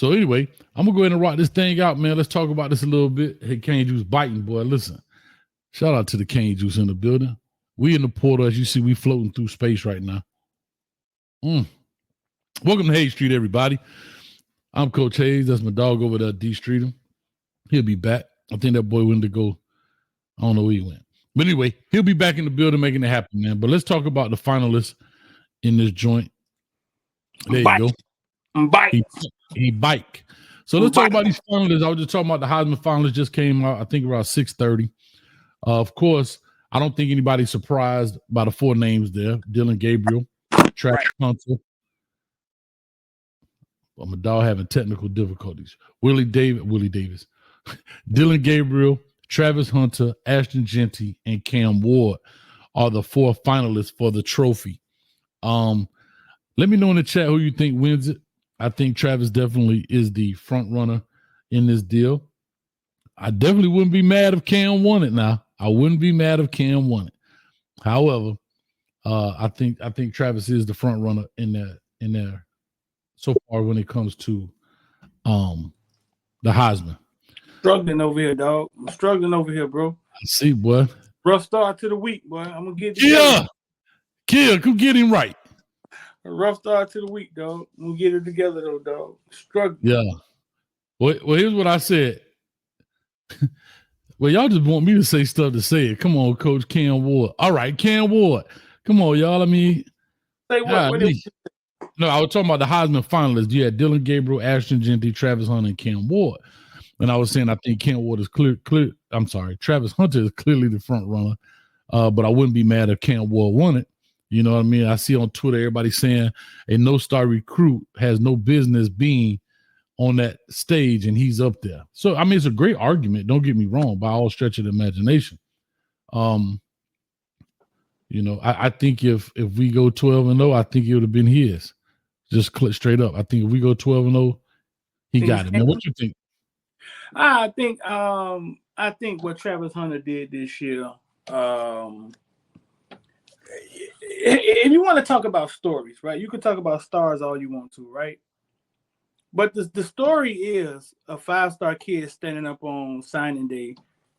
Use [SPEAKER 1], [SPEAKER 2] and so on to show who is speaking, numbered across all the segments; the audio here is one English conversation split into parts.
[SPEAKER 1] So anyway, I'm gonna go ahead and rock this thing out, man. Let's talk about this a little bit. Hey, Cane Juice biting, boy. Listen, shout out to the Cane Juice in the building. We in the portal, as you see, we floating through space right now. Welcome to Hayes Street, everybody. I'm Coach Hayes. That's my dog over there, D Streeter. He'll be back. I think that boy went to go. I don't know where he went. But anyway, he'll be back in the building making it happen, man. But let's talk about the finalists in this joint. There you go. He bike. So let's talk about these finalists. I was just talking about the Heisman finalists just came out, I think around 6:30. Of course, I don't think anybody's surprised by the four names there. Dylan Gabriel, Travis Hunter. Well, my dog having technical difficulties. Willie Davis. Dylan Gabriel, Travis Hunter, Ashton Jeanty, and Cam Ward are the four finalists for the trophy. Let me know in the chat who you think wins it. I think Travis definitely is the front runner in this deal. I definitely wouldn't be mad if Cam won it now. I wouldn't be mad if Cam won it. However, I think Travis is the front runner in there so far when it comes to the Heisman.
[SPEAKER 2] Struggling over here, dog. I'm struggling over here, bro.
[SPEAKER 1] I see, boy.
[SPEAKER 2] Rough start to the week, boy. I'm gonna get
[SPEAKER 1] it. Yeah, come get him right.
[SPEAKER 2] A rough start to the week, dog. We'll get it together, though, dog. Struggling.
[SPEAKER 1] Yeah. Well, here's what I said. Well, y'all just want me to say stuff to say it. Come on, Coach Cam Ward. All right, Cam Ward. Come on, y'all. I mean,
[SPEAKER 2] say what?
[SPEAKER 1] No, I was talking about the Heisman finalists. You had Dylan Gabriel, Ashton Jeanty, Travis Hunter, and Cam Ward. And I was saying I think Cam Ward is clear. I'm sorry, Travis Hunter is clearly the front runner. But I wouldn't be mad if Cam Ward won it. You know what I mean? I see on Twitter everybody saying a no-star recruit has no business being on that stage, and he's up there. So, I mean, it's a great argument. Don't get me wrong, by all stretch of the imagination. You know, I think if we go 12-0, I think it would have been his. Just straight up. I think if we go 12-0, he got it. Man, what you think?
[SPEAKER 2] I think what Travis Hunter did this year. If you want to talk about stories, right? You can talk about stars all you want to, right? But the story is a 5-star kid standing up on signing day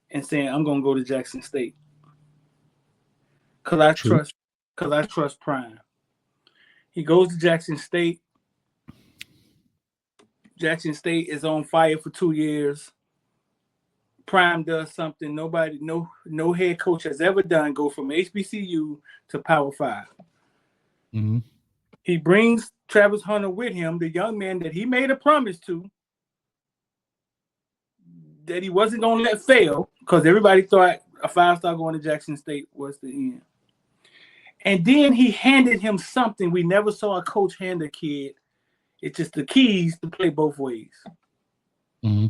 [SPEAKER 2] and saying, "I'm gonna go to Jackson State because I trust Prime." He goes to Jackson State. Jackson State is on fire for 2 years. Prime does something no head coach has ever done, go from HBCU to Power 5.
[SPEAKER 1] Mm-hmm.
[SPEAKER 2] He brings Travis Hunter with him, the young man that he made a promise to, that he wasn't going to let fail, because everybody thought a 5-star going to Jackson State was the end. And then he handed him something we never saw a coach hand a kid. It's just the keys to play both ways.
[SPEAKER 1] Mm-hmm.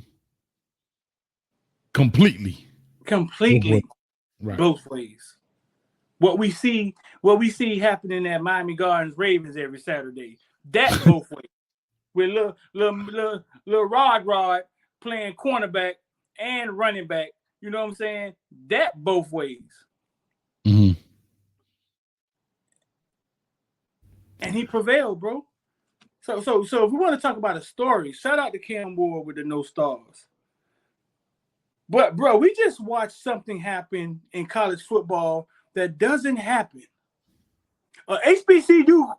[SPEAKER 1] Completely.
[SPEAKER 2] Right. Both ways. What we see happening at Miami Gardens Ravens every Saturday. That both ways. With little Rod playing cornerback and running back. You know what I'm saying? That both ways.
[SPEAKER 1] Mm-hmm.
[SPEAKER 2] And he prevailed, bro. So if we want to talk about a story, shout out to Cam Ward with the no stars. But, bro, we just watched something happen in college football that doesn't happen. HBCU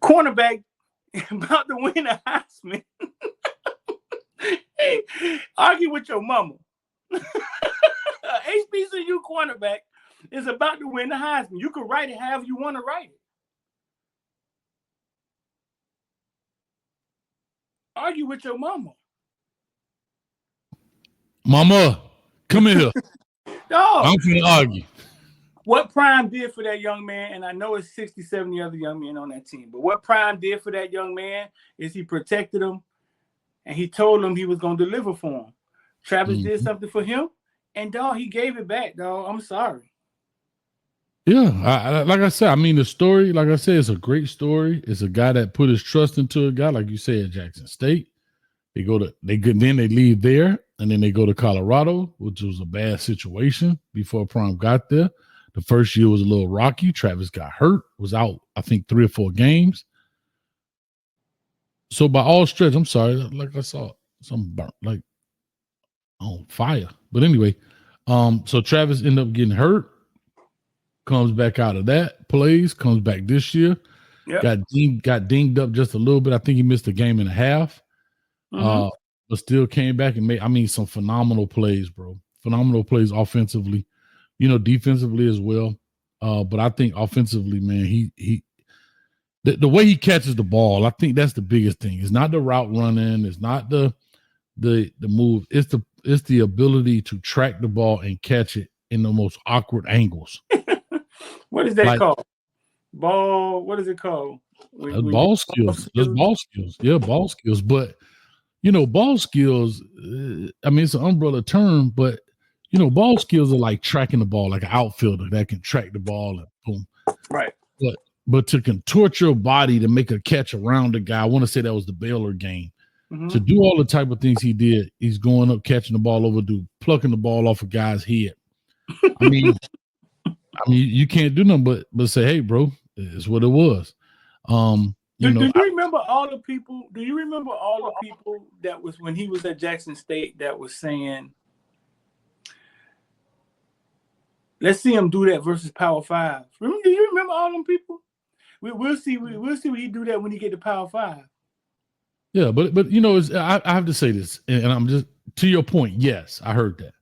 [SPEAKER 2] cornerback about to win a Heisman. Hey, argue with your mama. HBCU cornerback is about to win the Heisman. You can write it however you want to write it. Argue with your mama.
[SPEAKER 1] Mama, come here.
[SPEAKER 2] Dog.
[SPEAKER 1] I'm going to argue.
[SPEAKER 2] What Prime did for that young man, and I know it's 60, 70 other young men on that team, but what Prime did for that young man is he protected him, and he told him he was going to deliver for him. Travis did something for him, and, dog, he gave it back, dog. I'm sorry.
[SPEAKER 1] Yeah, like I said, I mean, the story, like I said, it's a great story. It's a guy that put his trust into a guy, like you said, Jackson State. Then they leave there, and then they go to Colorado, which was a bad situation before Prime got there. The first year was a little rocky. Travis got hurt, was out, I think, 3 or 4 games. So by all stretch, I'm sorry, like I saw some burnt, like on fire. But anyway, so Travis ended up getting hurt, comes back out of that, plays, comes back this year.
[SPEAKER 2] Yep.
[SPEAKER 1] Got dinged up just a little bit. I think he missed a game and a half. But still came back and made, some phenomenal plays, bro. Phenomenal plays offensively, defensively as well. But I think offensively, man, the way he catches the ball, I think that's the biggest thing. It's not the route running, it's not the move, it's the ability to track the ball and catch it in the most awkward angles.
[SPEAKER 2] What is that called? Ball, what is it called?
[SPEAKER 1] Ball skills. There's ball skills. Yeah, ball skills. But ball skills, it's an umbrella term, but ball skills are like tracking the ball, like an outfielder that can track the ball and boom.
[SPEAKER 2] Right.
[SPEAKER 1] But to contort your body to make a catch around the guy, I want to say that was the Baylor game. To do all the type of things he did, he's going up, catching the ball over dude, plucking the ball off a guy's head. I mean, you can't do nothing but say, hey, bro, it's what it was.
[SPEAKER 2] Do you remember all the people? Do you remember all the people that was when he was at Jackson State that was saying, let's see him do that versus Power 5? Do you remember all them people? We'll see when he do that when he get to Power 5.
[SPEAKER 1] Yeah, but I have to say this, and I'm just to your point. Yes, I heard that,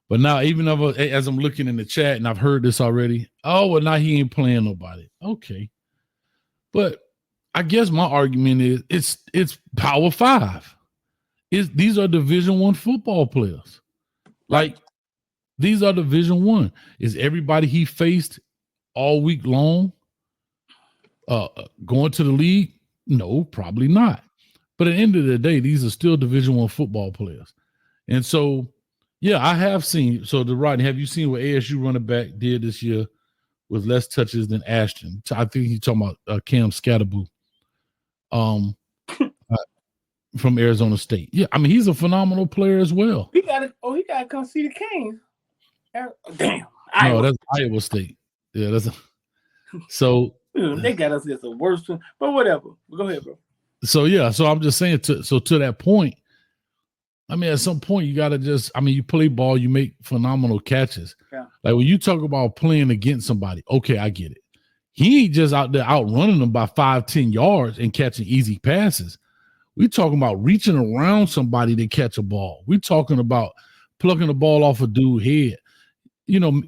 [SPEAKER 1] but now even as I'm looking in the chat and I've heard this already. Oh, well, now he ain't playing nobody. Okay, but I guess my argument is it's Power 5. These are Division I football players. Like these are Division I. Is everybody he faced all week long going to the league? No, probably not. But at the end of the day, these are still Division I football players. And so, yeah, I have seen. So, Rodney, have you seen what ASU running back did this year with less touches than Ashton? I think he's talking about Cam Scatterboo from Arizona State. Yeah, he's a phenomenal player as well.
[SPEAKER 2] He got to come see the Canes. Damn.
[SPEAKER 1] No, that's Iowa State. Yeah, so.
[SPEAKER 2] They got us as the worst one, but whatever. Go ahead, bro.
[SPEAKER 1] So yeah, so I'm just saying to that point, at some point you gotta just, you play ball, you make phenomenal catches.
[SPEAKER 2] Yeah.
[SPEAKER 1] Like when you talk about playing against somebody, okay, I get it. He ain't just out there outrunning them by 5-10 yards and catching easy passes. We're talking about reaching around somebody to catch a ball. We're talking about plucking the ball off a dude's head.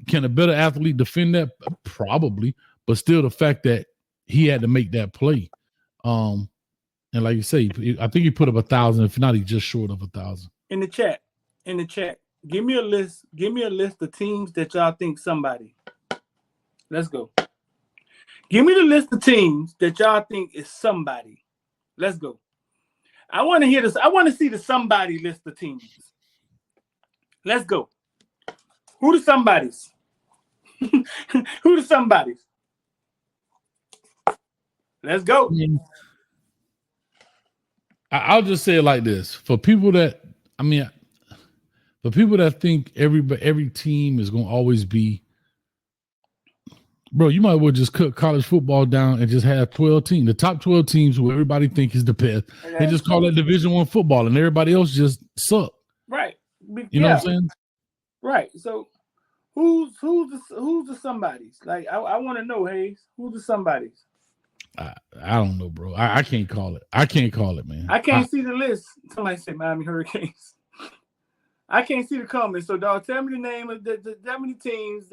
[SPEAKER 1] Can a better athlete defend that? Probably, but still the fact that he had to make that play. And like you say, I think he put up 1,000. If not, he's just short of 1,000.
[SPEAKER 2] In the chat, give me a list. Give me a list of teams that y'all think somebody. Let's go. Give me the list of teams that y'all think is somebody. Let's go. I want to hear this. I want to see the somebody list of teams. Let's go. Who the somebodies? Who the somebodies? Let's go.
[SPEAKER 1] I'll just say it like this: for people that think every team is going to always be, bro, you might as well just cut college football down and just have 12 teams, the top 12 teams who everybody think is the best, and just call it Division I football, and everybody else just suck.
[SPEAKER 2] Right.
[SPEAKER 1] You know what I'm saying?
[SPEAKER 2] Right. So who's the somebodies? Like I want to know, Hayes. Who's the somebodies?
[SPEAKER 1] I don't know, bro. I can't call it. I can't call it, man.
[SPEAKER 2] I can't see the list. Somebody said Miami Hurricanes. I can't see the comments. So, dog, tell me the name of that many teams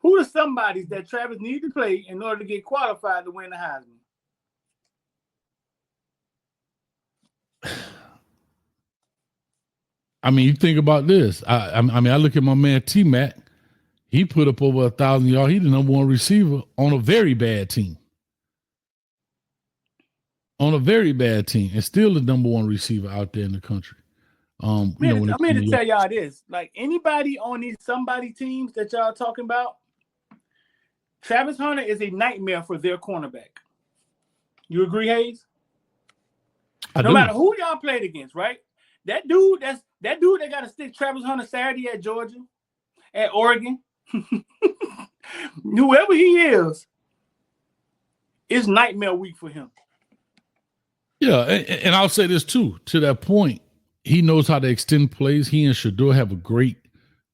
[SPEAKER 2] who are somebodies that Travis needs to play in order to get qualified to win the Heisman.
[SPEAKER 1] You think about this. I look at my man T-Mac. He put up over 1,000 yards. He's the number one receiver on a very bad team. On a very bad team, and still the number one receiver out there in the country. I'm here
[SPEAKER 2] to tell y'all this. Like anybody on these somebody teams that y'all talking about, Travis Hunter is a nightmare for their cornerback. You agree, Hayes? No matter who y'all played against, right? That dude that got to stick Travis Hunter Saturday at Georgia, at Oregon, whoever he is nightmare week for him.
[SPEAKER 1] Yeah, and I'll say this too. To that point, he knows how to extend plays. He and Shador have a great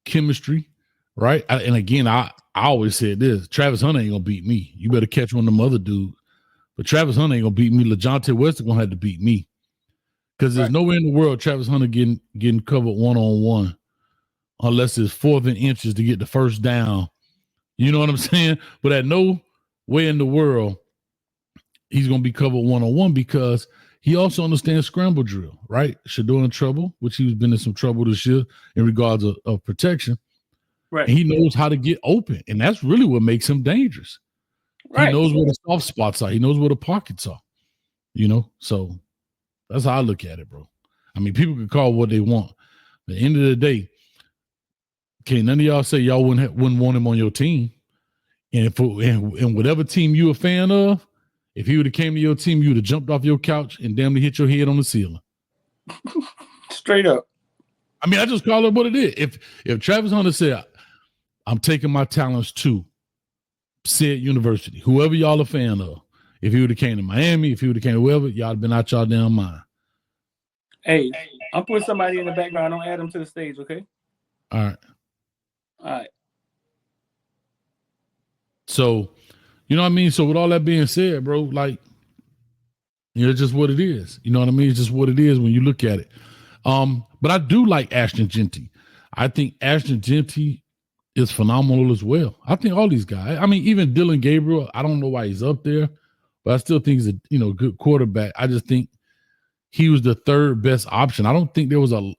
[SPEAKER 1] chemistry, right? And again, I always said this: Travis Hunter ain't gonna beat me. You better catch one of them other dudes. But Travis Hunter ain't gonna beat me. LaJohntay West is gonna have to beat me because there's no way in the world Travis Hunter getting covered 1-on-1 unless it's 4th and inches to get the first down. You know what I'm saying? But at no way in the world he's gonna be covered 1-on-1 because he also understands scramble drill, right? Shador in trouble, which he's been in some trouble this year in regards of protection.
[SPEAKER 2] Right.
[SPEAKER 1] And he knows how to get open, and that's really what makes him dangerous. Right. He knows where the soft spots are. He knows where the pockets are. You know, so that's how I look at it, bro. I mean, people can call what they want. At the end of the day, okay, none of y'all say y'all wouldn't want him on your team. And and whatever team you a fan of, if he would have came to your team, you would have jumped off your couch and damn near hit your head on the ceiling.
[SPEAKER 2] Straight up.
[SPEAKER 1] I mean, I just call it what it is. If Travis Hunter said, I'm taking my talents to said university, whoever y'all a fan of, if he would have came to Miami, if he would have came to wherever, y'all have been out y'all damn mind.
[SPEAKER 2] Hey, I'm putting somebody in the background. Don't add them to the stage, okay?
[SPEAKER 1] All right. So, you know what I mean? So with all that being said, bro, like, you know, it's just what it is. You know what I mean? It's just what it is when you look at it. But I do like Ashton Jeanty. I think Ashton Jeanty is phenomenal as well. I think all these guys, I mean, even Dylan Gabriel, I don't know why he's up there, but I still think he's a good quarterback. I just think he was the third best option. I don't think there was a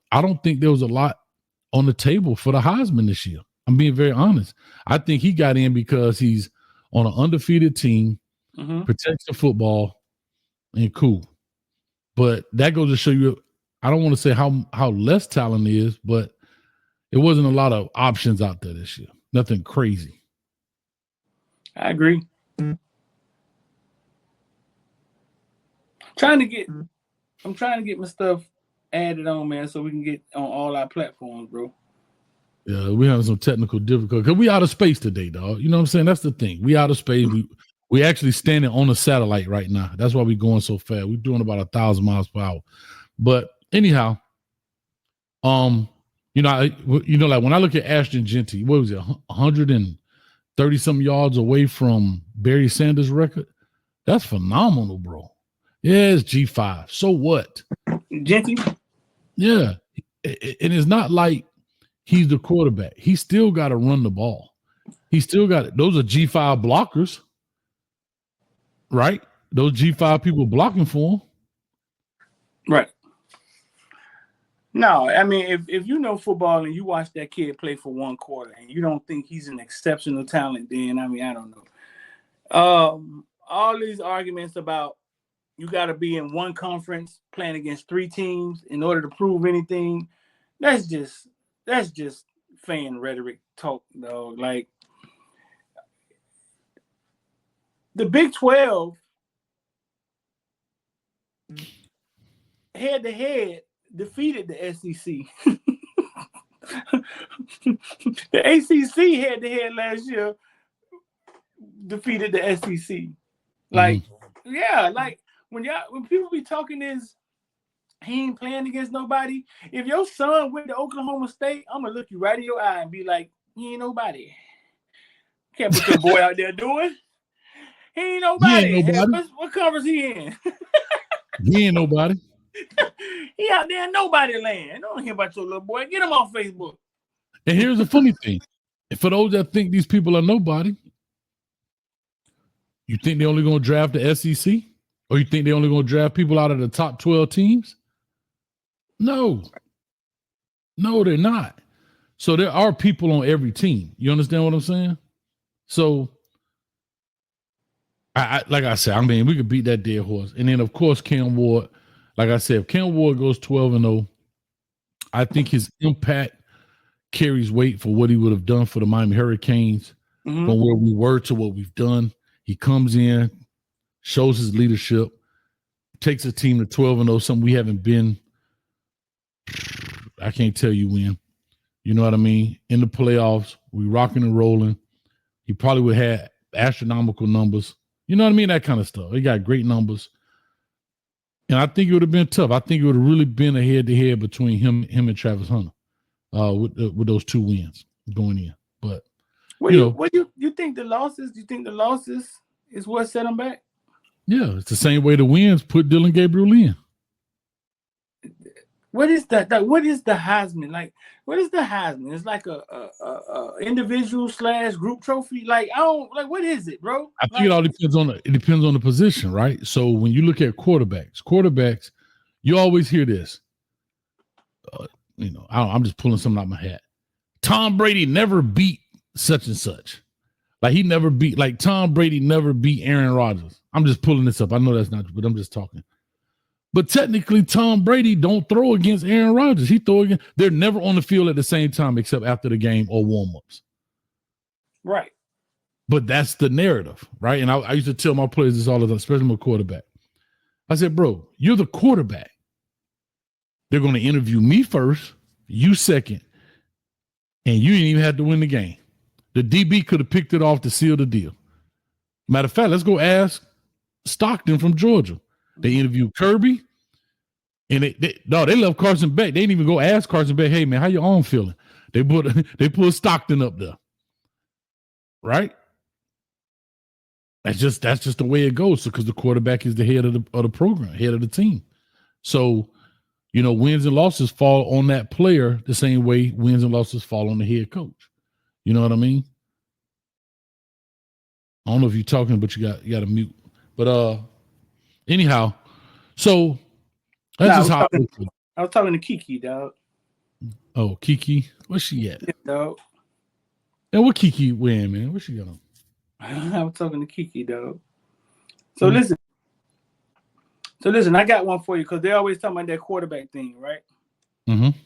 [SPEAKER 1] lot on the table for the Heisman this year. I'm being very honest. I think he got in because he's on an undefeated team, protects the football, and cool. But that goes to show you, I don't want to say how less talent is, but it wasn't a lot of options out there this year. Nothing crazy.
[SPEAKER 2] I agree. I'm trying to get my stuff added on, man, so we can get on all our platforms, bro.
[SPEAKER 1] Yeah, we having some technical difficulty because we out of space today, dog. You know what I'm saying? That's the thing. We out of space. We actually standing on a satellite right now. That's why we're going so fast. We're doing about 1,000 miles per hour. But anyhow, like when I look at Ashton Jeanty, what was it, 130 some yards away from Barry Sanders' record? That's phenomenal, bro. Yeah, it's G5. So what?
[SPEAKER 2] Jeanty?
[SPEAKER 1] Yeah. And it's not like he's the quarterback. He still got to run the ball. He still got it. Those are G5 blockers, right? Those G5 people blocking for him.
[SPEAKER 2] Right. No, I mean, if you know football and you watch that kid play for one quarter and you don't think he's an exceptional talent, then, I mean, I don't know. All these arguments about you got to be in one conference playing against 3 teams in order to prove anything, that's just fan rhetoric talk, though. Like, the Big 12 head-to-head defeated the SEC. The ACC head-to-head last year defeated the SEC. Like, yeah, like when people be talking this, he ain't playing against nobody. If your son went to Oklahoma State, I'm gonna look you right in your eye and be like, he ain't nobody. Can't put your boy out there doing. He ain't nobody. What conference he in?
[SPEAKER 1] He ain't nobody.
[SPEAKER 2] He out there in nobody land. Don't hear about your little boy. Get him on Facebook.
[SPEAKER 1] And here's the funny thing. For those that think these people are nobody, you think they're only going to draft the SEC? Or you think they're only going to draft people out of the top 12 teams? No, they're not. So there are people on every team. You understand what I'm saying? So, like I said, I mean, we could beat that dead horse. And then, of course, Cam Ward. Like I said, if Cam Ward goes 12-0, I think his impact carries weight for what he would have done for the Miami Hurricanes, from where we were to what we've done. He comes in, shows his leadership, takes a team to 12-0, something we haven't been, I can't tell you when. You know what I mean? In the playoffs, we rocking and rolling. He probably would have astronomical numbers. You know what I mean? That kind of stuff. He got great numbers. And I think it would have been tough. I think it would have really been a head-to-head between him and Travis Hunter with those 2 wins going in. But
[SPEAKER 2] what do you think the losses? Do you think the losses is what set them back?
[SPEAKER 1] Yeah, it's the same way the wins put Dylan Gabriel in.
[SPEAKER 2] What is that? What is the Heisman? Like, what is the Heisman? It's like a individual / group trophy. Like, I don't like. What is it, bro?
[SPEAKER 1] I think it all depends on the position, right? So when you look at quarterbacks, you always hear this. I'm just pulling something out of my hat. Tom Brady never beat such and such. Like Tom Brady never beat Aaron Rodgers. I'm just pulling this up. I know that's not true, but I'm just talking. But technically, Tom Brady don't throw against Aaron Rodgers. He throw against. They're never on the field at the same time except after the game or warm-ups.
[SPEAKER 2] Right.
[SPEAKER 1] But that's the narrative, right? And I used to tell my players this all the time, especially my quarterback. I said, bro, you're the quarterback. They're going to interview me first, you second, and you didn't even have to win the game. The DB could have picked it off to seal the deal. Matter of fact, let's go ask Stockton from Georgia. They interviewed Kirby, and they left Carson Beck. They didn't even go ask Carson Beck, hey, man, how your arm feeling? They put Stockton up there, right? That's just the way it goes. So because the quarterback is the head of the program, head of the team. So, wins and losses fall on that player the same way wins and losses fall on the head coach. You know what I mean? I don't know if you're talking, but you got to mute. But anyhow, so that's just how
[SPEAKER 2] I was talking to Kiki, dog.
[SPEAKER 1] Oh, Kiki, where's she at?
[SPEAKER 2] Yeah, dog.
[SPEAKER 1] And what Kiki wearing, man? Where's she going?
[SPEAKER 2] I was talking to Kiki, dog. So listen, I got one for you because they always talking about that quarterback thing, right?
[SPEAKER 1] Mm-hmm.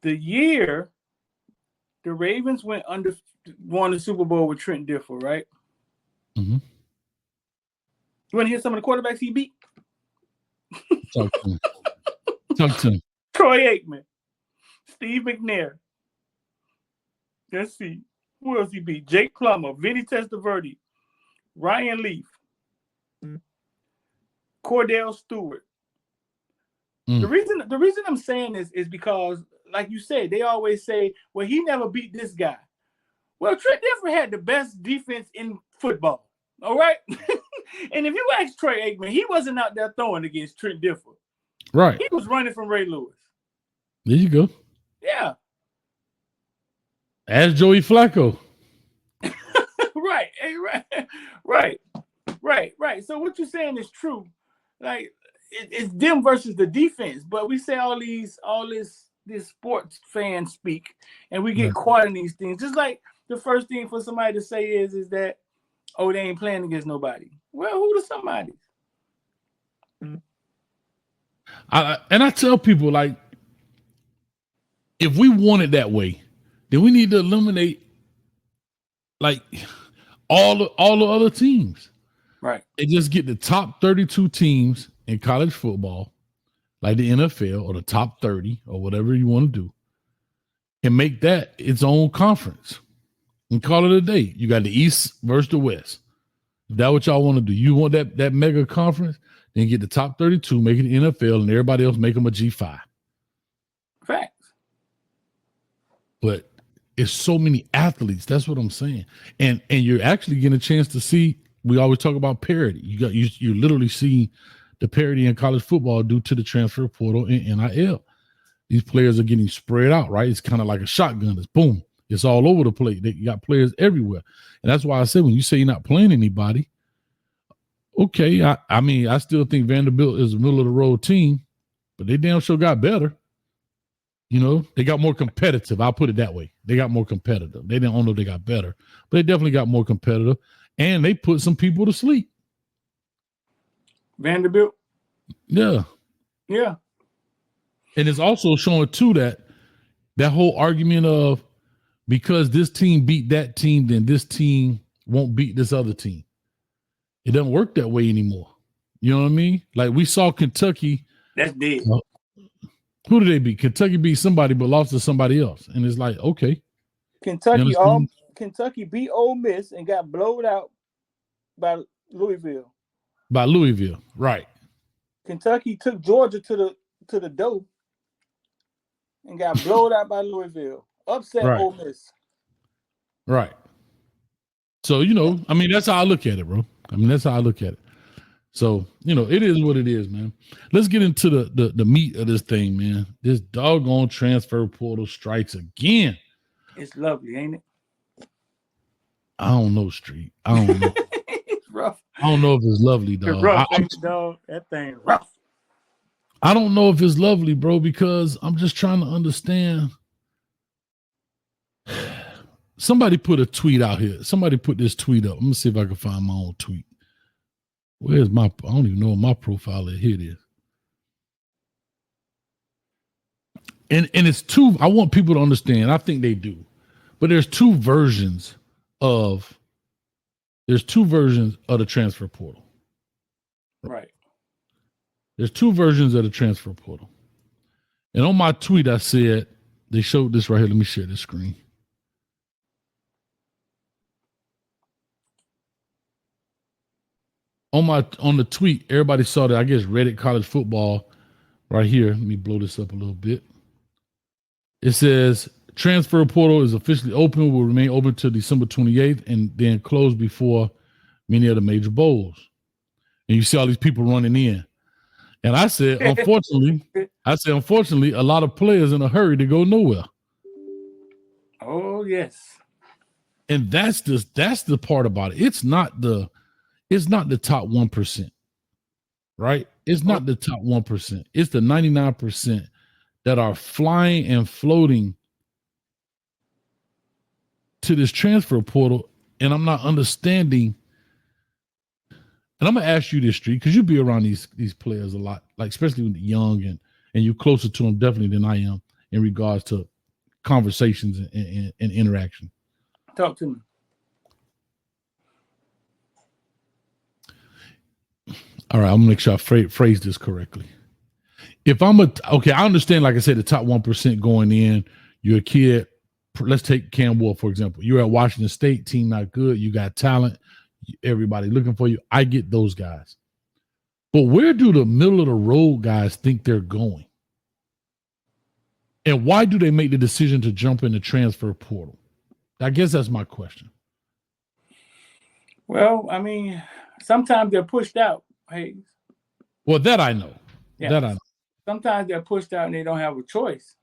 [SPEAKER 2] The year the Ravens won the Super Bowl with Trent Dilfer, right?
[SPEAKER 1] Mm-hmm.
[SPEAKER 2] You want to hear some of the quarterbacks he beat?
[SPEAKER 1] Talk to him.
[SPEAKER 2] Troy Aikman, Steve McNair. Let's see. Who else he beat? Jake Plummer, Vinny Testaverde, Ryan Leaf, Cordell Stewart. The reason I'm saying this is because, like you said, they always say, well, he never beat this guy. Well, Trent Dilfer had the best defense in football. All right? And if you ask Troy Aikman, he wasn't out there throwing against Trent Dilfer.
[SPEAKER 1] Right.
[SPEAKER 2] He was running from Ray Lewis.
[SPEAKER 1] There you go.
[SPEAKER 2] Yeah.
[SPEAKER 1] Ask Joey Flacco.
[SPEAKER 2] Right. So what you're saying is true. Like, it's them versus the defense. But we say all this sports fan speak, and we get caught in these things. Just like the first thing for somebody to say is that, oh, they ain't playing against nobody. Well, who the somebody?
[SPEAKER 1] I tell people, like, if we want it that way, then we need to eliminate like all the other teams.
[SPEAKER 2] Right.
[SPEAKER 1] And just get the top 32 teams in college football, like the NFL, or the top 30 or whatever you want to do, and make that its own conference and call it a day. You got the East versus the West. Is that what y'all want to do? You want that mega conference? Then get the top 32, make it the NFL, and everybody else make them a G5.
[SPEAKER 2] Facts.
[SPEAKER 1] But it's so many athletes. That's what I'm saying. And you're actually getting a chance to see. We always talk about parity. You literally see the parity in college football due to the transfer portal and NIL. These players are getting spread out, right? It's kind of like a shotgun. It's boom. It's all over the place. You got players everywhere. And that's why I said, when you say you're not playing anybody, okay, I mean, I still think Vanderbilt is a middle-of-the-road team, but they damn sure got better. They got more competitive. I'll put it that way. They got more competitive. They didn't know they got better, but they definitely got more competitive, and they put some people to sleep.
[SPEAKER 2] Vanderbilt?
[SPEAKER 1] Yeah.
[SPEAKER 2] Yeah.
[SPEAKER 1] And it's also showing, too, that whole argument of because this team beat that team, then this team won't beat this other team. It doesn't work that way anymore. You know what I mean? Like, we saw Kentucky.
[SPEAKER 2] That's dead.
[SPEAKER 1] Who did they beat? Kentucky beat somebody but lost to somebody else. And it's like, okay.
[SPEAKER 2] Kentucky beat Ole Miss and got blown out by Louisville.
[SPEAKER 1] By Louisville, right.
[SPEAKER 2] Kentucky took Georgia to the dough and got blown out by Louisville. Upset
[SPEAKER 1] Right.
[SPEAKER 2] Ole Miss.
[SPEAKER 1] Right. So, I mean, that's how I look at it, bro. I mean, that's how I look at it. So, it is what it is, man. Let's get into the meat of this thing, man. This doggone transfer portal strikes again.
[SPEAKER 2] It's lovely, ain't it?
[SPEAKER 1] I don't know, Street. I don't know.
[SPEAKER 2] It's rough.
[SPEAKER 1] I don't know if it's lovely, dog.
[SPEAKER 2] It's rough, ain't it, dog? That thing rough.
[SPEAKER 1] I don't know if it's lovely, bro, because I'm just trying to understand. Somebody put a tweet out here. Somebody put this tweet up. I'm gonna see if I can find my own tweet. Where's my? I don't even know what my profile is. Here it is. And it's two. I want people to understand. I think they do, but there's two versions of the transfer portal.
[SPEAKER 2] Right.
[SPEAKER 1] There's two versions of the transfer portal. And on my tweet, I said they showed this right here. Let me share this screen. On the tweet, everybody saw that. I guess Reddit College Football right here. Let me blow this up a little bit. It says transfer portal is officially open, will remain open till December 28th, and then close before many of the major bowls. And you see all these people running in. And I said, unfortunately, a lot of players in a hurry to go nowhere.
[SPEAKER 2] Oh, yes.
[SPEAKER 1] And that's the part about it. It's not the top 1%, right? It's not the top 1%. It's the 99% that are flying and floating to this transfer portal. And I'm not understanding. And I'm gonna ask you this, Street, because you be around these players a lot, like especially when they're young and you're closer to them definitely than I am in regards to conversations and interaction.
[SPEAKER 2] Talk to me.
[SPEAKER 1] All right, I'm gonna make sure I phrase this correctly. If I understand, like I said, the top 1% going in, you're a kid. Let's take Cam Ward, for example. You're at Washington State, team not good, you got talent, everybody looking for you. I get those guys. But where do the middle of the road guys think they're going? And why do they make the decision to jump in the transfer portal? I guess that's my question.
[SPEAKER 2] Well, I mean, sometimes they're pushed out. Hey.
[SPEAKER 1] Well, that I know.
[SPEAKER 2] Yeah.
[SPEAKER 1] That I know.
[SPEAKER 2] Sometimes they're pushed out and they don't have a choice.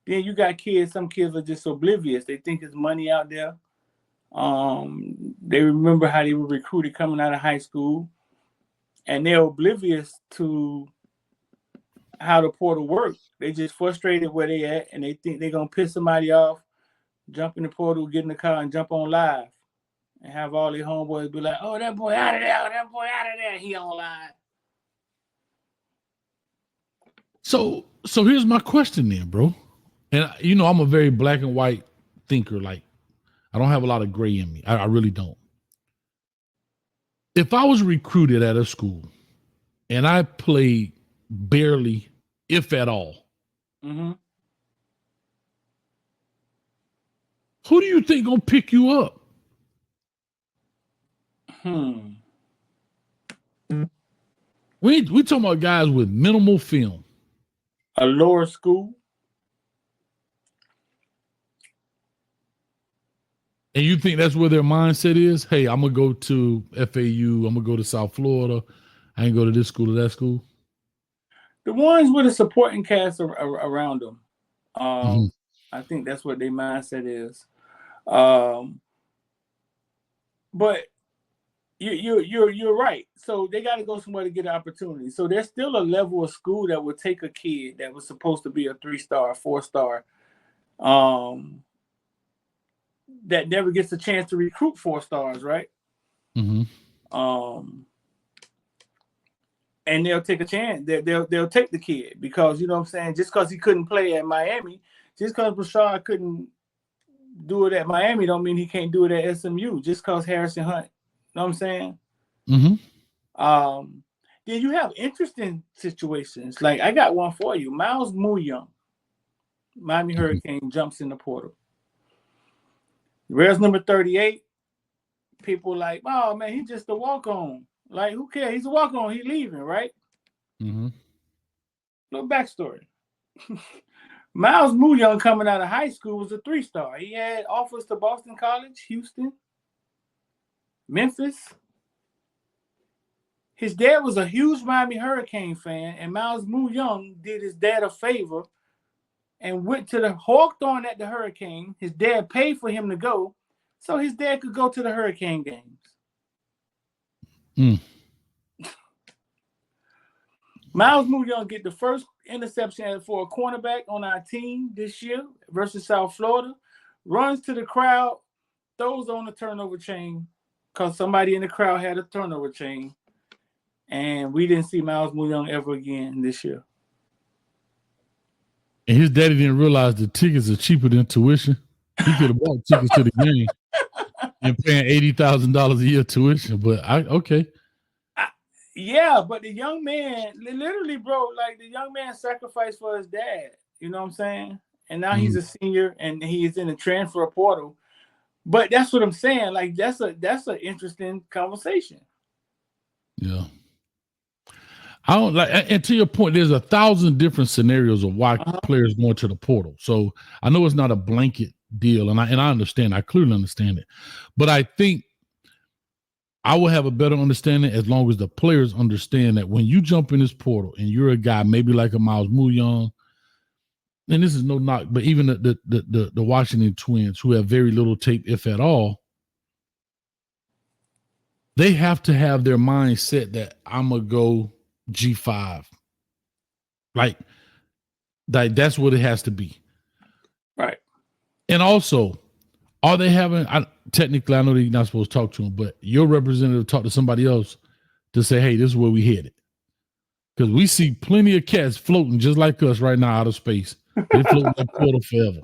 [SPEAKER 2] Then you got kids. Some kids are just oblivious. They think there's money out there. They remember how they were recruited coming out of high school, and they're oblivious to how the portal works. They just frustrated where they at, and they think they're gonna piss somebody off, jump in the portal, get in the car, and jump on live, and have all their homeboys be like, "Oh, that boy out of there! That boy out of there! He on live."
[SPEAKER 1] So here's my question then, bro. And I'm a very black and white thinker. Like, I don't have a lot of gray in me. I really don't. If I was recruited at a school and I played barely, if at all,
[SPEAKER 2] mm-hmm.
[SPEAKER 1] Who do you think gonna pick you up? We talking about guys with minimal film.
[SPEAKER 2] A lower school.
[SPEAKER 1] And you think that's where their mindset is? Hey, I'm going to go to FAU. I'm going to go to South Florida. I ain't go to this school or that school.
[SPEAKER 2] The ones with a supporting cast around them. I think that's what their mindset is. But you're right. So they got to go somewhere to get an opportunity. So there's still a level of school that would take a kid that was supposed to be a 3-star, 4-star, that never gets a chance to recruit 4 stars, right?
[SPEAKER 1] Mm-hmm.
[SPEAKER 2] And they'll take a chance. They'll take the kid because, you know what I'm saying, just because he couldn't play at Miami, just because Brashard couldn't do it at Miami don't mean he can't do it at SMU. Just because Harrison Hunt, you know what I'm saying?
[SPEAKER 1] Mm-hmm.
[SPEAKER 2] Then you have interesting situations. Like, I got one for you. Miles Muyoung, Miami Hurricane, jumps in the portal. Where's number 38? People like, oh man, he's just a walk-on. Like, who cares? He's a walk-on. He's leaving, right?
[SPEAKER 1] Mm-hmm.
[SPEAKER 2] Little backstory. Miles Muyoung coming out of high school was a 3-star. He had offers to Boston College, Houston, Memphis. His dad was a huge Miami Hurricane fan, and Miles Muyoung did his dad a favor and went to the Hawthorne at the Hurricane. His dad paid for him to go, so his dad could go to the Hurricane games. Miles Muyoung get the first interception for a cornerback on our team this year versus South Florida. Runs to the crowd, throws on the turnover chain because somebody in the crowd had a turnover chain. And we didn't see Miles Muyoung ever again this year.
[SPEAKER 1] And his daddy didn't realize the tickets are cheaper than tuition. He could have bought tickets to the game and paying $80,000 a year tuition. But
[SPEAKER 2] yeah, but the young man, literally, bro, like the young man sacrificed for his dad. You know what I'm saying? And now he's a senior and he is in the transfer portal. But that's what I'm saying. Like that's an interesting conversation.
[SPEAKER 1] Yeah. I don't like, and to your point, there's 1,000 different scenarios of why players going to the portal. So I know it's not a blanket deal, and I understand. I clearly understand it, but I think I will have a better understanding as long as the players understand that when you jump in this portal and you're a guy maybe like a Miles Muyoung, and this is no knock, but even the Washington Twins who have very little tape, if at all, they have to have their mind set that I'm gonna go G5. Like that's what it has to be.
[SPEAKER 2] Right.
[SPEAKER 1] And also, are they having, technically, I know that you're not supposed to talk to them, but your representative talk to somebody else to say, hey, this is where we headed. Because we see plenty of cats floating just like us right now out of space. They float like portal forever.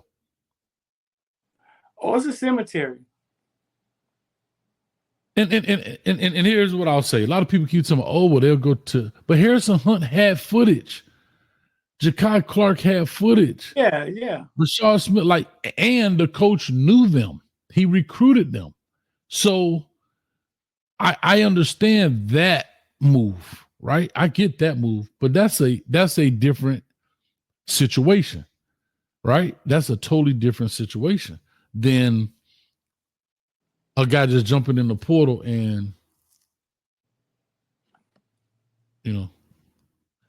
[SPEAKER 2] Oh, it's a cemetery.
[SPEAKER 1] And here's what I'll say. A lot of people keep telling me, oh, well, they'll go to, but Harrison Hunt had footage. Ja'Kai Clark had footage.
[SPEAKER 2] Yeah.
[SPEAKER 1] Rashard Smith, and the coach knew them. He recruited them. So I understand that move, right? I get that move, but that's a different situation, right? That's a totally different situation than a guy just jumping in the portal and,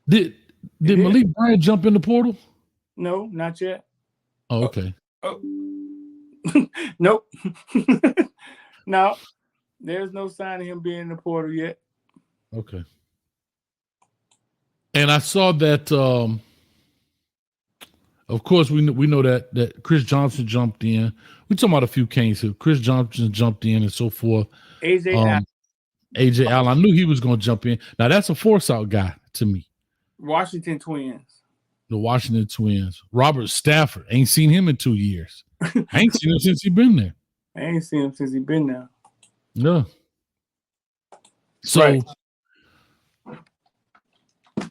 [SPEAKER 1] did Malik Bryant jump in the portal?
[SPEAKER 2] No, not yet.
[SPEAKER 1] Oh, okay.
[SPEAKER 2] Nope. No, there's no sign of him being in the portal yet.
[SPEAKER 1] Okay. And I saw that, of course, we know that Chris Johnson jumped in. We're talking about a few Canes here. Chris Johnson jumped in and so forth. AJ Allen. I knew he was going to jump in. Now, that's a force-out guy to me.
[SPEAKER 2] Washington Twins.
[SPEAKER 1] The Washington Twins. Robert Stafford. Ain't seen him in 2 years. I ain't seen him since he been there.
[SPEAKER 2] I ain't seen him since he been there.
[SPEAKER 1] Yeah. So, right.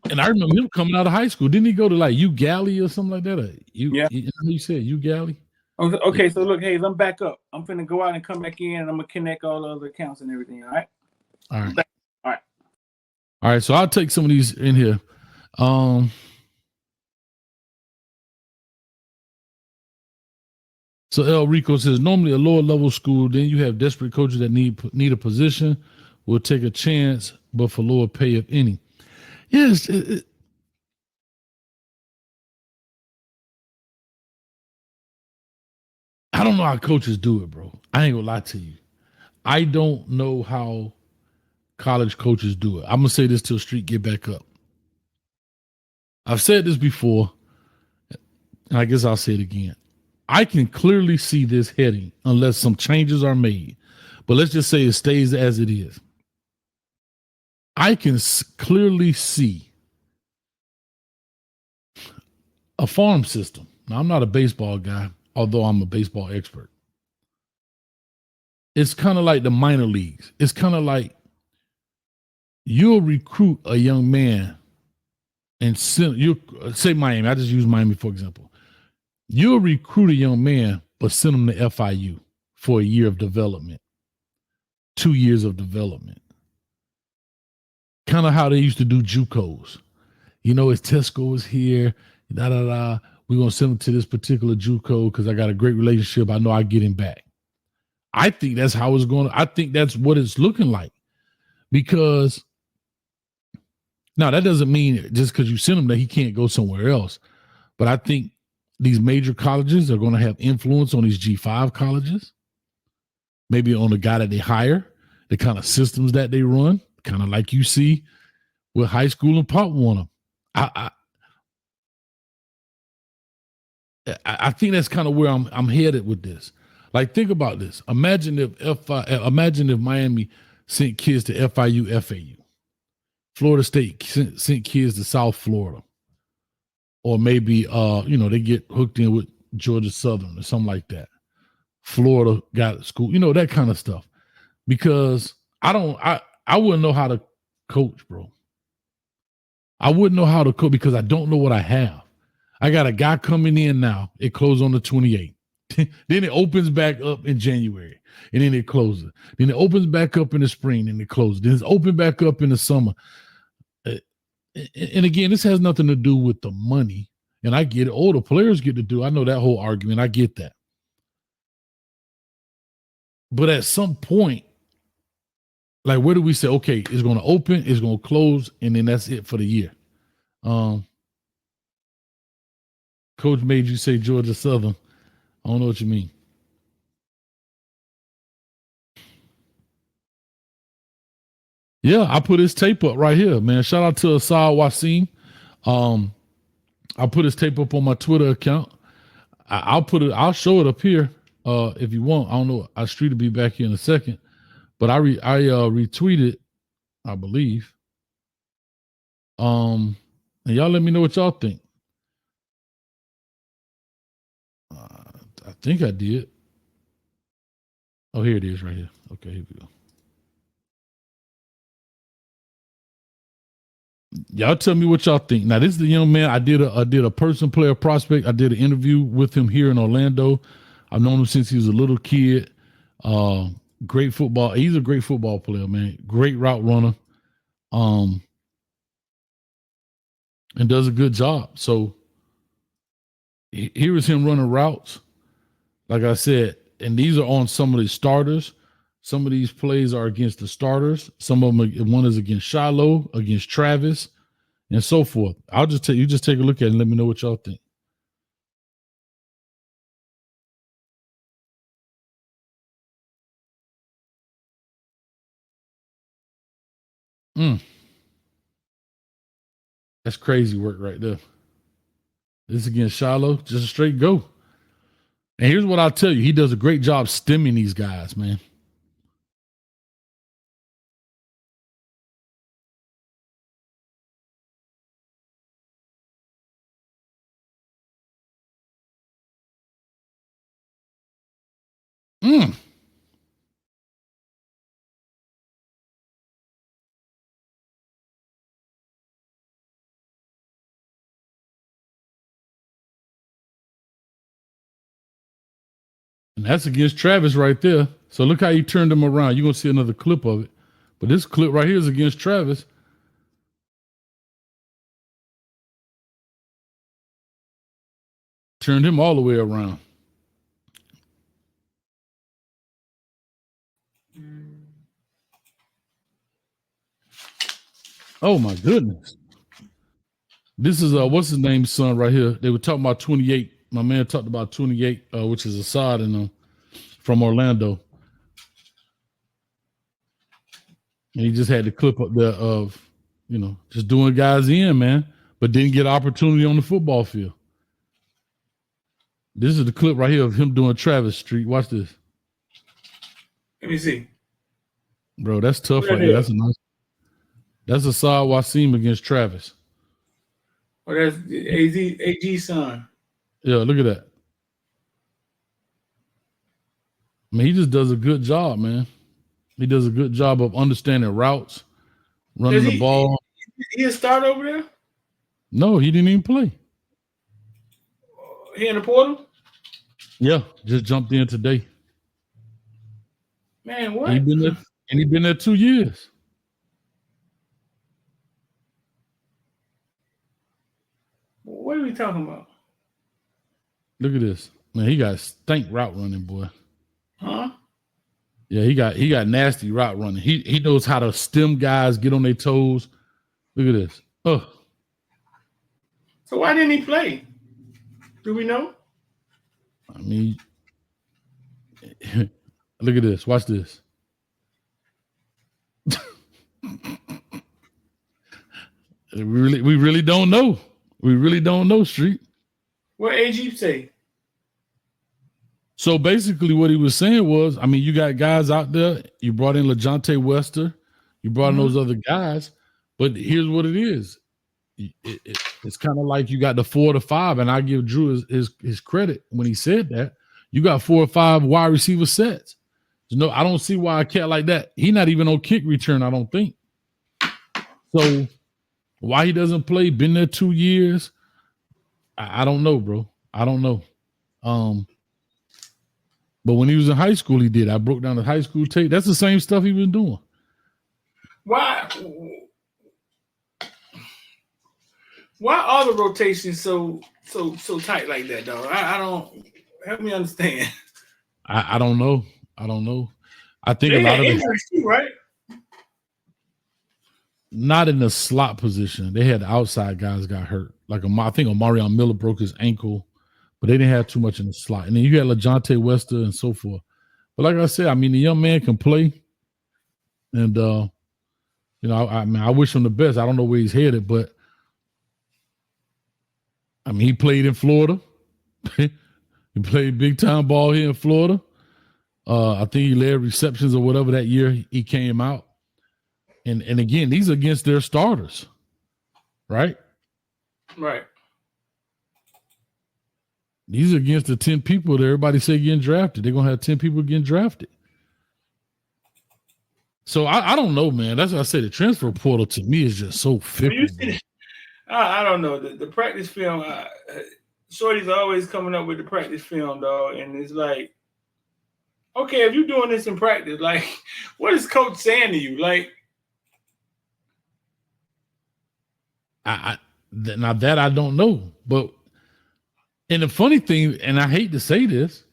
[SPEAKER 1] And I remember him coming out of high school. Didn't he go to like UGalley or something like that? You said UGalley?
[SPEAKER 2] Okay, so look, Hayes, I'm back up. I'm finna go out and come back in, and I'm gonna connect all the other accounts and everything. All right.
[SPEAKER 1] All right. So I'll take some of these in here. So El Rico says normally a lower level school, then you have desperate coaches that need a position, will take a chance, but for lower pay if any. Yes. I don't know how coaches do it, bro. I ain't gonna lie to you. I don't know how college coaches do it. I'm gonna say this till Street get back up. I've said this before, and I guess I'll say it again. I can clearly see this heading unless some changes are made. But let's just say it stays as it is. I can clearly see a farm system. Now, I'm not a baseball guy, although I'm a baseball expert. It's kind of like the minor leagues. It's kind of like you'll recruit a young man and you say Miami. I just use Miami for example. You'll recruit a young man, but send him to FIU for a year of development, 2 years of development. Kind of how they used to do JUCOs. his test score is here. Da da da. We're gonna send him to this particular JUCO because I got a great relationship. I know I get him back. I think that's how it's going. I think that's what it's looking like. Because now that doesn't mean just because you send him that he can't go somewhere else. But I think these major colleges are going to have influence on these G5 colleges, maybe on the guy that they hire, the kind of systems that they run, kind of like you see with high school and Pop Warner. I think that's kind of where I'm headed with this. Like, think about this. Imagine if Miami sent kids to FIU, FAU. Florida State sent kids to South Florida. Or maybe they get hooked in with Georgia Southern or something like that. Florida got school, that kind of stuff. Because I wouldn't know how to coach, bro. I wouldn't know how to coach because I don't know what I have. I got a guy coming in now. It closed on the 28th. Then it opens back up in January. And then it closes. Then it opens back up in the spring and it closes. Then it's open back up in the summer. And again, this has nothing to do with the money. And I get it. Oh, the players get to do. I know that whole argument. I get that. But at some point, like, where do we say, okay, it's going to open, it's going to close, and then that's it for the year? Coach made you say Georgia Southern. I don't know what you mean. Yeah, I put his tape up right here, man. Shout out to Asad Wasim. I put his tape up on my Twitter account. I'll show it up here if you want. I don't know. Street will be back here in a second. But I retweeted, I believe. And y'all let me know what y'all think. I think I did. Oh, here it is right here. Okay, here we go. Y'all tell me what y'all think. Now, this is the young man. I did a person, player, prospect. I did an interview with him here in Orlando. I've known him since he was a little kid. Great football. He's a great football player, man. Great route runner. And does a good job. So here is him running routes. Like I said, and these are on some of the starters. Some of these plays are against the starters. Some of them, one is against Shiloh, against Travis, and so forth. I'll just tell you, just take a look at it and let me know what y'all think. That's crazy work right there. This is against Shiloh, just a straight go. And here's what I'll tell you. He does a great job stemming these guys, man. And that's against Travis right there. So look how he turned him around. You're going to see another clip of it. But this clip right here is against Travis. Turned him all the way around. Oh, my goodness. This is, what's his name's son right here. They were talking about 28. My man talked about 28, which is Assad and them from Orlando. And he just had the clip up there of, just doing guys in, man, but didn't get opportunity on the football field. This is the clip right here of him doing Travis Street. Watch this.
[SPEAKER 2] Let me see.
[SPEAKER 1] Bro, that's tough right there. That's Asad Wasim against Travis.
[SPEAKER 2] Oh, that's AG's son.
[SPEAKER 1] Yeah, look at that. I mean, he just does a good job, man. He does a good job of understanding routes, running the ball.
[SPEAKER 2] He a starter over there?
[SPEAKER 1] No, he didn't even play.
[SPEAKER 2] He in the portal?
[SPEAKER 1] Yeah, just jumped in today.
[SPEAKER 2] Man, what?
[SPEAKER 1] And he been there 2 years.
[SPEAKER 2] What are we talking about?
[SPEAKER 1] Look at this. Man, he got stank route running, boy.
[SPEAKER 2] Huh?
[SPEAKER 1] Yeah, he got nasty route running. He knows how to stem guys, get on their toes. Look at this. Oh.
[SPEAKER 2] So why didn't he play? Do we know?
[SPEAKER 1] I mean, look at this. Watch this. we really don't know. We really don't know, Street.
[SPEAKER 2] What AG say?
[SPEAKER 1] So basically what he was saying was, I mean, you got guys out there. You brought in LeJounte Wester. You brought in those other guys. But here's what it is. It's kind of like you got the 4 to 5, and I give Drew his credit when he said that. You got 4 or 5 wide receiver sets. No, I don't see why a cat like that. He not even on kick return, I don't think. So why he doesn't play? Been there 2 years. I don't know, bro. I don't know. But when he was in high school, he did. I broke down the high school tape. That's the same stuff he was doing.
[SPEAKER 2] Why are the rotations so tight like that, dog? I don't help me understand.
[SPEAKER 1] I don't know. I don't know. I think
[SPEAKER 2] they
[SPEAKER 1] a lot of
[SPEAKER 2] injuries too, right?
[SPEAKER 1] Not in the slot position. They had outside guys got hurt. Like I think Omarion Miller broke his ankle, but they didn't have too much in the slot. And then you had LeJounte Wester and so forth. But like I said, I mean, the young man can play, and you know, I mean, I wish him the best. I don't know where he's headed, but I mean, he played in Florida. He played big time ball here in Florida. I think he led receptions or whatever that year he came out. And again, these are against their starters, right?
[SPEAKER 2] Right.
[SPEAKER 1] These are against the 10 people that everybody say getting drafted. They're gonna have 10 people getting drafted. So I don't know, man. That's what I say. The transfer portal to me is just so fickle.
[SPEAKER 2] I don't know. The practice film, Shorty's always coming up with the practice film, dog. And it's like, okay, if you're doing this in practice, like, what is coach saying to you? Like,
[SPEAKER 1] now that I don't know. But, and the funny thing, and I hate to say this,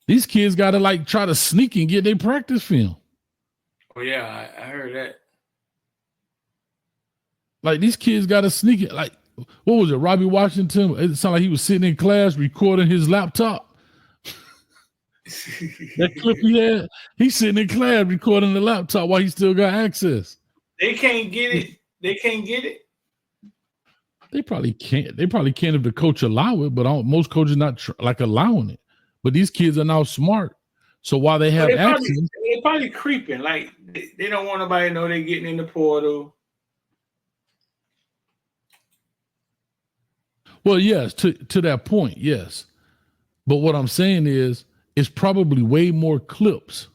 [SPEAKER 1] these kids got to like try to sneak and get their practice film.
[SPEAKER 2] Oh, yeah, I heard that.
[SPEAKER 1] Like, these kids got to sneak it. Like, what was it? Robbie Washington? It sounded like he was sitting in class recording his laptop. That clip he had, he's sitting in class recording the laptop while he still got access.
[SPEAKER 2] They can't get it. They can't get it.
[SPEAKER 1] They probably can't. They probably can't if the coach allow it, but most coaches not allowing it. But these kids are now smart. So while they have access,
[SPEAKER 2] they're probably creeping. Like, they don't want nobody to know they're getting in the portal.
[SPEAKER 1] Well, yes, to that point, yes. But what I'm saying is, it's probably way more clips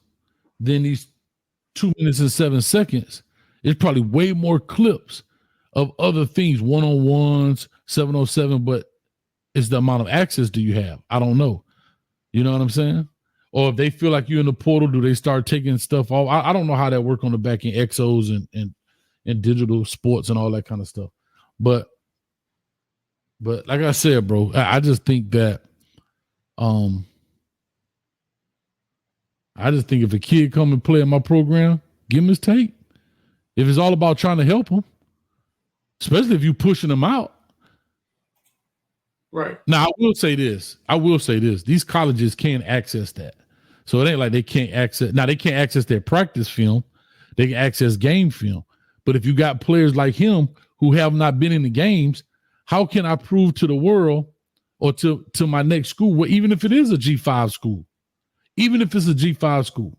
[SPEAKER 1] than these 2 minutes and 7 seconds. It's probably way more clips of other things, one-on-ones, 707, but it's the amount of access do you have? I don't know. You know what I'm saying? Or if they feel like you're in the portal, do they start taking stuff off? I don't know how that work on the back end, XOs and digital sports and all that kind of stuff. But like I said, bro, I just think that I just think if a kid come and play in my program, give him his tape. If it's all about trying to help him, especially if you pushing them out.
[SPEAKER 2] Right.
[SPEAKER 1] Now, I will say this. These colleges can't access that. So it ain't like they can't access. Now, they can't access their practice film. They can access game film. But if you got players like him who have not been in the games, how can I prove to the world or to my next school, well, even if it is a G5 school, even if it's a G5 school,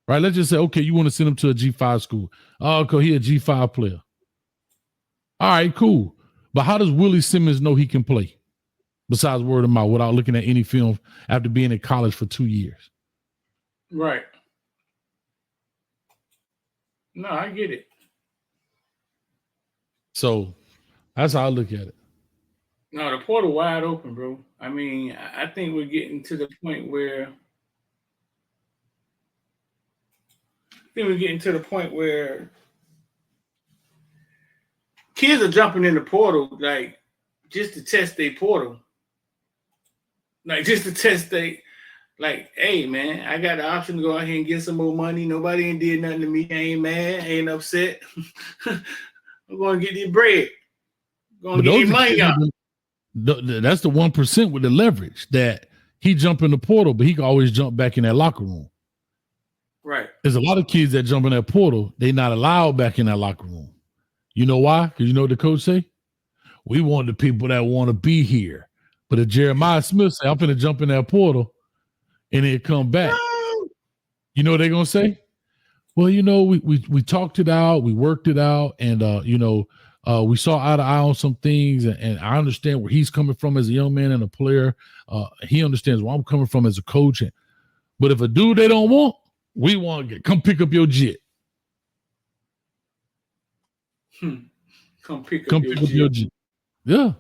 [SPEAKER 1] right? Let's just say, okay, you want to send him to a G5 school. Oh, okay, he's a G5 player. All right, cool. But how does Willie Simmons know he can play besides word of mouth without looking at any film after being in college for 2 years?
[SPEAKER 2] Right. No, I get it.
[SPEAKER 1] So that's how I look at it.
[SPEAKER 2] No, the portal wide open, bro. I mean, I think we're getting to the point where kids are jumping in the portal like just to test their portal. Like, just to test like, hey, man, I got the option to go out here and get some more money. Nobody ain't did nothing to me. I ain't mad. I ain't upset. I'm going to get this bread. Going to get your money out.
[SPEAKER 1] That's the 1% with the leverage that he jump in the portal, but he can always jump back in that locker room.
[SPEAKER 2] Right.
[SPEAKER 1] There's a lot of kids that jump in that portal. They not allowed back in that locker room. You know why? Because you know what the coach say? We want the people that want to be here. But if Jeremiah Smith say, I'm going to jump in that portal and then come back, you know what they're going to say? Well, you know, we talked it out. We worked it out. And, we saw eye to eye on some things. And I understand where he's coming from as a young man and a player. He understands where I'm coming from as a coach. But if a dude they don't want, we want to come pick up your jet.
[SPEAKER 2] Come pick up your jet.
[SPEAKER 1] Yeah.